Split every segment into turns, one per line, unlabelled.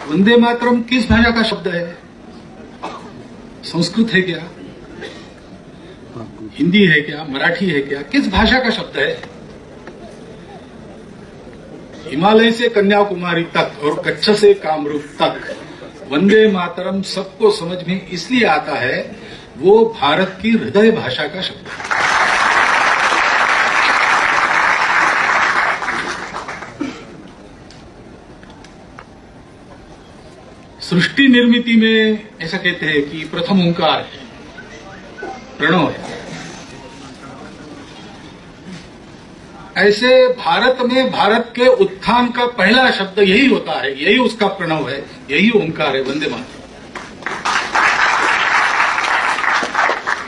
वंदे मातरम किस भाषा का शब्द है? संस्कृत है क्या? हिंदी है क्या? मराठी है क्या? किस भाषा का शब्द है? हिमालय से कन्याकुमारी तक और कच्छ से कामरूप तक वंदे मातरम सबको समझ में इसलिए आता है, वो भारत की हृदय भाषा का शब्द है। सृष्टि निर्मिति में ऐसा कहते हैं कि प्रथम ओंकार है, प्रणव है। ऐसे भारत में भारत के उत्थान का पहला शब्द यही होता है, यही उसका प्रणव है, यही ओंकार है, वंदे मातरम।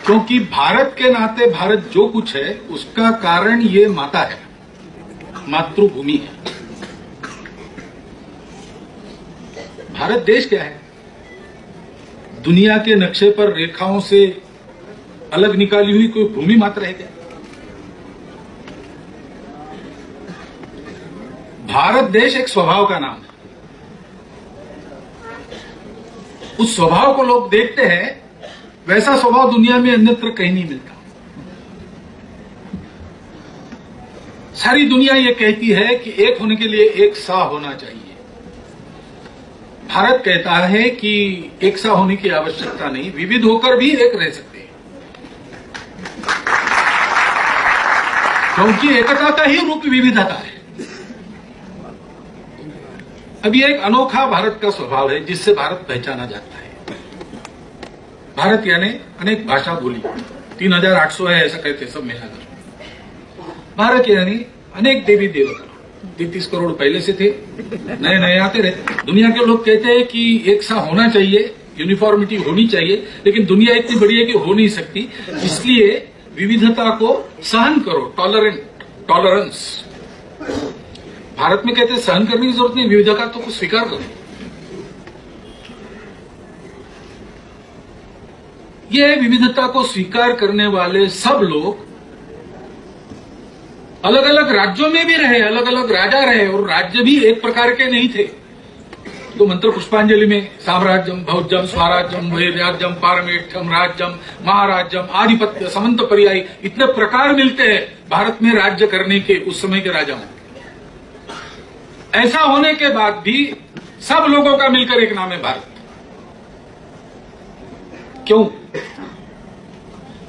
क्योंकि भारत के नाते भारत जो कुछ है उसका कारण ये माता है, मातृभूमि है। भारत देश क्या है? दुनिया के नक्शे पर रेखाओं से अलग निकाली हुई कोई भूमि मात्र है क्या? भारत देश एक स्वभाव का नाम है। उस स्वभाव को लोग देखते हैं, वैसा स्वभाव दुनिया में अन्यत्र कहीं नहीं मिलता। सारी दुनिया ये कहती है कि एक होने के लिए एक सा होना चाहिए। भारत कहता है कि एक सा होने की आवश्यकता नहीं, विविध होकर भी एक रह सकते हैं, क्योंकि एकता का ही रूप विविधता है। अब ये एक अनोखा भारत का स्वभाव है जिससे भारत पहचाना जाता है। भारत यानी अनेक भाषा बोली, 3800 है ऐसा कहते हैं सब मिलाकर। भारत यानी अनेक देवी देवता, 33 करोड़ पहले से थे, नए नए आते रहे। दुनिया के लोग कहते हैं कि एक सा होना चाहिए, यूनिफॉर्मिटी होनी चाहिए, लेकिन दुनिया इतनी बड़ी है कि हो नहीं सकती, इसलिए विविधता को सहन करो, टॉलरेंस। भारत में कहते हैं सहन करने की जरूरत नहीं, विविधता तो को स्वीकार करो। ये विविधता को स्वीकार करने वाले सब लोग अलग अलग राज्यों में भी रहे, अलग अलग राजा रहे, और राज्य भी एक प्रकार के नहीं थे। तो मंत्र पुष्पांजलि में साम्राज्यम, भौज्यम, स्वराज्यम, वैराज्यम, पारमेष्ठ्यम, राज्यम, महाराज्यम, आधिपत्य, समंत पर्यायी, इतने प्रकार मिलते हैं भारत में राज्य करने के उस समय के राजाओं। ऐसा होने के बाद भी सब लोगों का मिलकर एक नाम है भारत। क्यों?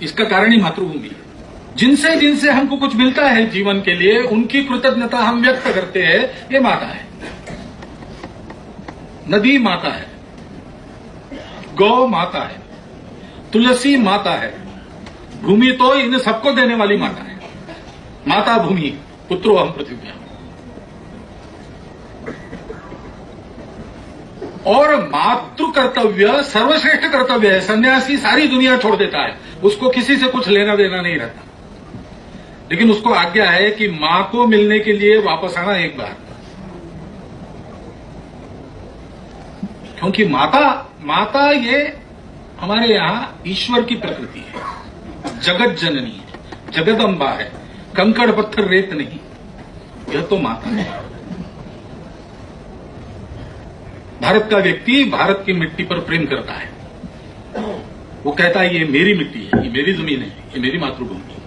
इसका कारण ही मातृभूमि है। जिनसे जिनसे हमको कुछ मिलता है जीवन के लिए, उनकी कृतज्ञता हम व्यक्त करते हैं। ये माता है, नदी माता है, गौ माता है, तुलसी माता है, भूमि तो इन सबको देने वाली माता है। माता भूमि, पुत्रो हम पृथ्वी। और मातृ कर्तव्य सर्वश्रेष्ठ कर्तव्य है। सन्यासी सारी दुनिया छोड़ देता है, उसको किसी से कुछ लेना देना नहीं रहता, लेकिन उसको आज्ञा है कि मां को मिलने के लिए वापस आना एक बार। क्योंकि माता ये हमारे यहां ईश्वर की प्रकृति है, जगत जननी है, जगदम्बा है, कंकड़ पत्थर रेत नहीं, यह तो माता है। भारत का व्यक्ति भारत की मिट्टी पर प्रेम करता है। वो कहता है ये मेरी मिट्टी है, ये मेरी जमीन है, ये मेरी मातृभूमि है,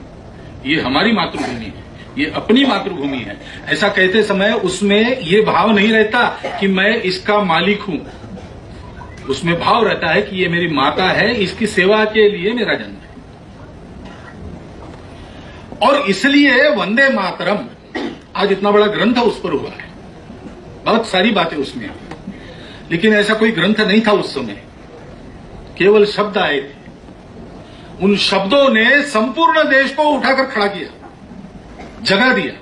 ये हमारी मातृभूमि है, ये अपनी मातृभूमि है। ऐसा कहते समय उसमें ये भाव नहीं रहता कि मैं इसका मालिक हूं, उसमें भाव रहता है कि ये मेरी माता है, इसकी सेवा के लिए मेरा जन्म है। और इसलिए वंदे मातरम आज इतना बड़ा ग्रंथ उस पर हुआ है, बहुत सारी बातें उसमें। लेकिन ऐसा कोई ग्रंथ नहीं था उस समय, केवल शब्द आए थे। उन शब्दों ने संपूर्ण देश को उठाकर खड़ा किया, जगा दिया,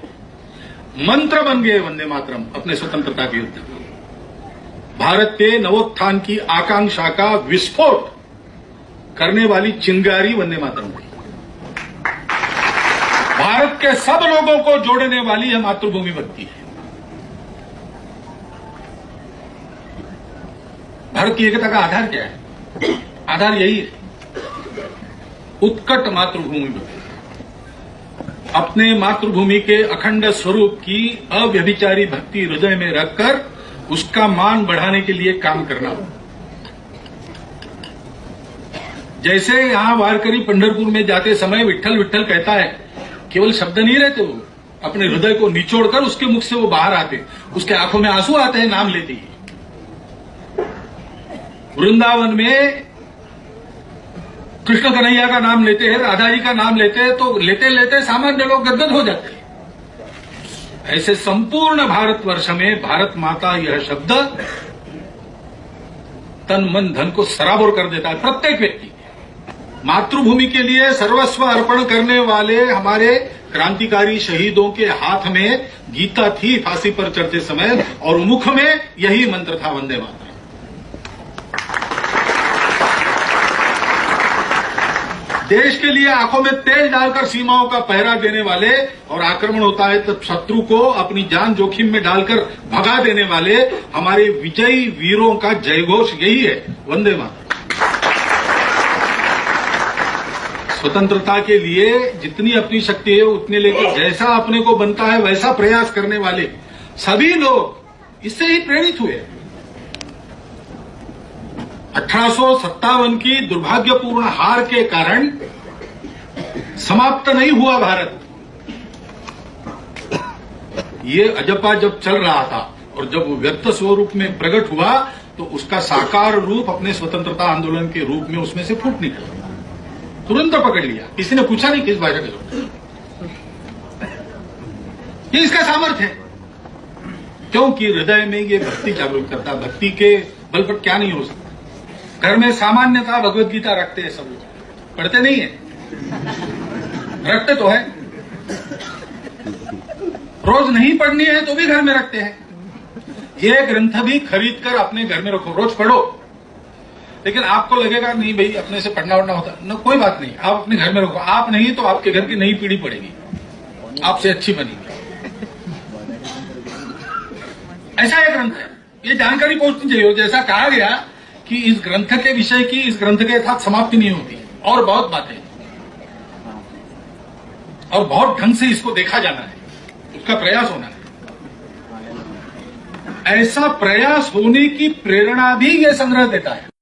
मंत्र बन गए वंदे मातरम अपने स्वतंत्रता के युद्ध में। भारत के नवोत्थान की आकांक्षा का विस्फोट करने वाली चिंगारी वंदे मातरम थी। भारत के सब लोगों को जोड़ने वाली यह मातृभूमि भक्ति है। भारत की एकता का आधार क्या है? आधार यही है, उत्कट मातृभूमि भक्ति। अपने मातृभूमि के अखंड स्वरूप की अव्यभिचारी भक्ति हृदय में रखकर उसका मान बढ़ाने के लिए काम करना। जैसे यहां वारकरी पंढरपुर में जाते समय विट्ठल विट्ठल कहता है, केवल शब्द नहीं रहते, वो अपने हृदय को निचोड़कर उसके मुख से वो बाहर आते, उसके आंखों में आंसू आते हैं नाम लेते ही। वृंदावन में कृष्ण कन्हैया का नाम लेते हैं, राधा जी का नाम लेते हैं, तो लेते लेते सामान्य लोग गदगद हो जाते हैं। ऐसे संपूर्ण भारतवर्ष में भारत माता यह शब्द तन मन धन को सराबोर कर देता है। प्रत्येक व्यक्ति मातृभूमि के लिए सर्वस्व अर्पण करने वाले हमारे क्रांतिकारी शहीदों के हाथ में गीता थी फांसी पर चढ़ते समय, और मुख में यही मंत्र था, वंदे मातरम। देश के लिए आंखों में तेल डालकर सीमाओं का पहरा देने वाले, और आक्रमण होता है तब शत्रु को अपनी जान जोखिम में डालकर भगा देने वाले हमारे विजयी वीरों का जयघोष यही है, वंदे मातरम। स्वतंत्रता के लिए जितनी अपनी शक्ति है उतने लेकर जैसा अपने को बनता है वैसा प्रयास करने वाले सभी लोग इससे ही प्रेरित हुए। 1857 की दुर्भाग्यपूर्ण हार के कारण समाप्त नहीं हुआ भारत। ये अजपा जब चल रहा था और जब वो व्यक्त स्वरूप में प्रकट हुआ तो उसका साकार रूप अपने स्वतंत्रता आंदोलन के रूप में उसमें से फूट निकला, तुरंत पकड़ लिया। किसी ने पूछा नहीं किस भाषा के लोग। ये इसका सामर्थ्य है, क्योंकि हृदय में ये भक्ति जागरूक करता। भक्ति के बल पर क्या नहीं हो सकता। घर में सामान्यतः भगवत गीता रखते हैं सब लोग, पढ़ते नहीं है, रखते तो है। रोज नहीं पढ़नी है तो भी घर में रखते हैं। ये ग्रंथ भी खरीद कर अपने घर में रखो, रोज पढ़ो। लेकिन आपको लगेगा नहीं भाई अपने से पढ़ना उड़ना होता न, कोई बात नहीं, आप अपने घर में रखो। आप नहीं तो आपके घर की नई पीढ़ी पढ़ेगी, आपसे अच्छी बनेगी। ऐसा एक ग्रंथ है, ये जानकारी पहुंचनी चाहिए। जैसा कहा गया कि इस ग्रंथ के विषय की, इस ग्रंथ के साथ समाप्ति नहीं होती, और बहुत बातें, और बहुत ढंग से इसको देखा जाना है, उसका प्रयास होना है। ऐसा प्रयास होने की प्रेरणा भी यह संग्रह देता है।